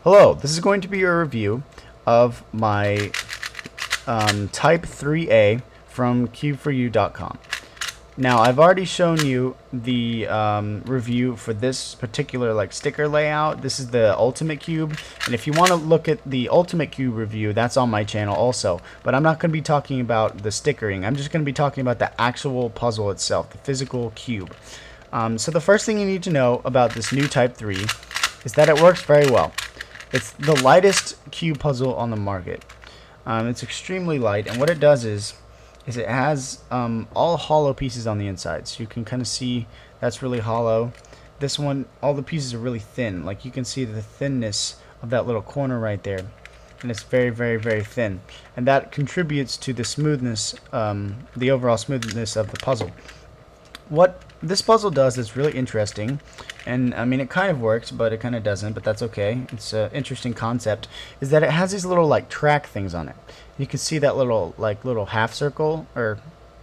Hello, this is going to be a review of my Type 3A from Cube4you.com. Now, I've already shown you the review for this particular sticker layout. This is the Ultimate Cube, and if you want to look at the Ultimate Cube review, that's on my channel also. But I'm not going to be talking about the stickering. I'm just going to be talking about the actual puzzle itself, the physical cube. So the first thing you need to know about this new Type 3 is that it works very well. It's the lightest cube puzzle on the market. It's extremely light, and what it does is it has all hollow pieces on the inside, so you can kind of see that's really hollow. This one, all the pieces are really thin. Like, you can see the thinness of that little corner right there, and it's very, very, very thin, and that contributes to the smoothness, the overall smoothness of the puzzle. What this puzzle does is really interesting, and I mean, it kind of works, but it kind of doesn't, but that's okay. It's an interesting concept, is that it has these little track things on it. You can see that little half circle or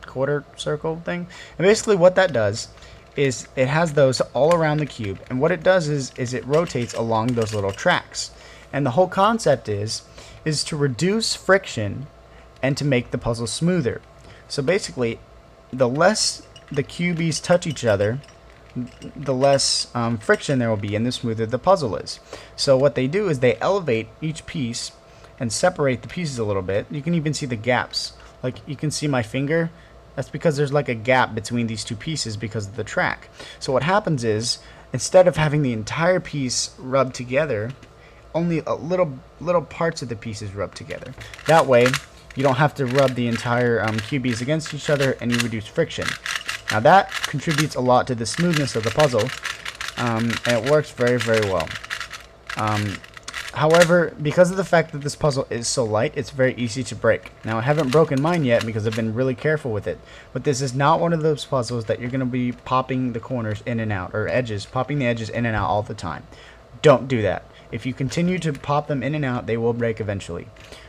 quarter circle thing, and basically what that does is it has those all around the cube, and what it does is it rotates along those little tracks, and the whole concept is to reduce friction and to make the puzzle smoother. So basically, the less the cubies touch each other, the less friction there will be, and the smoother the puzzle is. So what they do is they elevate each piece and separate the pieces a little bit. You can even see the gaps. Like, you can see my finger. That's because there's like a gap between these two pieces because of the track. So what happens is, instead of having the entire piece rubbed together, only a little parts of the pieces rub together. That way, you don't have to rub the entire cubies against each other, and you reduce friction. Now that contributes a lot to the smoothness of the puzzle, and it works very, very well. However, because of the fact that this puzzle is so light, it's very easy to break. Now, I haven't broken mine yet because I've been really careful with it, but this is not one of those puzzles that you're going to be popping the corners in and out, or popping the edges in and out all the time. Don't do that. If you continue to pop them in and out, they will break eventually.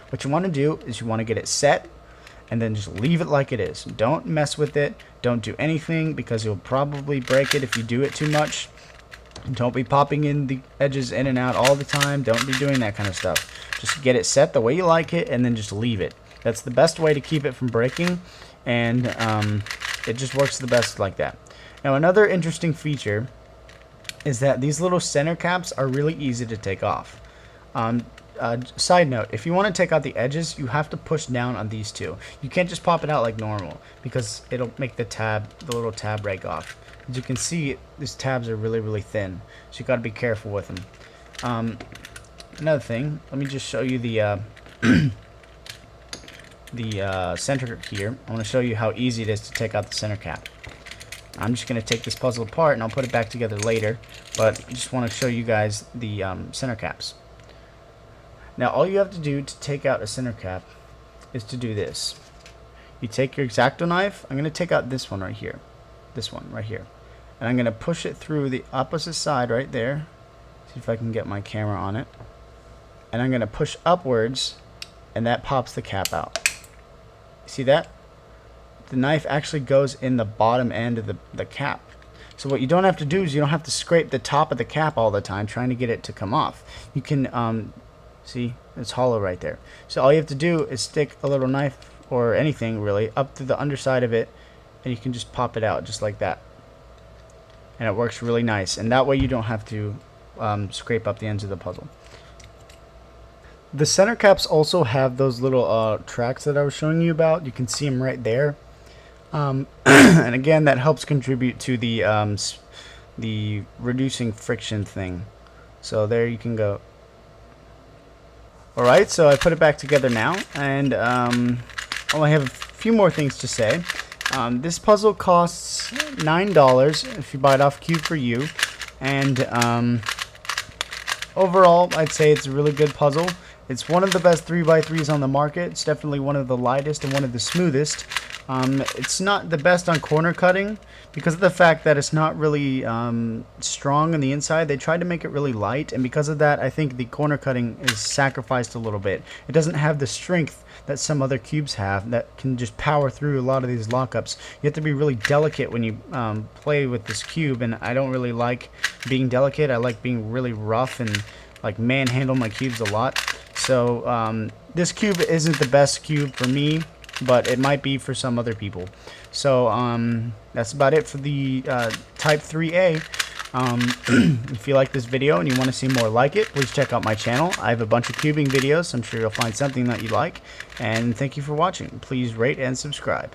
What you want to do is you want to get it set, and then just leave it like it is. Don't mess with it. Don't do anything, because you'll probably break it if you do it too much. Don't be popping in the edges in and out all the time. Don't be doing that kind of stuff. Just get it set the way you like it, and then just leave it. That's the best way to keep it from breaking, and it just works the best like that. Now, another interesting feature is that these little center caps are really easy to take off. Side note, if you want to take out the edges, you have to push down on these two. You can't just pop it out like normal, because it'll make the little tab break off. As you can see, these tabs are really, really thin, so you got to be careful with them. Another thing, let me just show you the center here. I want to show you how easy it is to take out the center cap. I'm just going to take this puzzle apart, and I'll put it back together later, but I just want to show you guys the center caps. Now, all you have to do to take out a center cap is to do this. You take your X-Acto knife. I'm going to take out this one right here. This one right here. And I'm going to push it through the opposite side right there. See if I can get my camera on it. And I'm going to push upwards, and that pops the cap out. See that? The knife actually goes in the bottom end of the cap. So what you don't have to do is you don't have to scrape the top of the cap all the time trying to get it to come off. You can... see, it's hollow right there. So all you have to do is stick a little knife, or anything really, up to the underside of it, and you can just pop it out just like that. And it works really nice, and that way you don't have to scrape up the ends of the puzzle. The center caps also have those little tracks that I was showing you about. You can see them right there. And again, that helps contribute to the reducing friction thing. So there you can go. Alright, so I put it back together now, and I have a few more things to say. This puzzle costs $9 if you buy it off Cube4you, and overall, I'd say it's a really good puzzle. It's one of the best 3x3s on the market. It's definitely one of the lightest and one of the smoothest. It's not the best on corner cutting because of the fact that it's not really strong on the inside. They tried to make it really light, and because of that, I think the corner cutting is sacrificed a little bit. It doesn't have the strength that some other cubes have that can just power through a lot of these lockups. You have to be really delicate when you play with this cube, and I don't really like being delicate. I like being really rough and like manhandle my cubes a lot. So this cube isn't the best cube for me, but it might be for some other people. So that's about it for the Type 3A. If you like this video and you want to see more like it, please check out my channel. I have a bunch of cubing videos. I'm sure you'll find something that you like. And thank you for watching. Please rate and subscribe.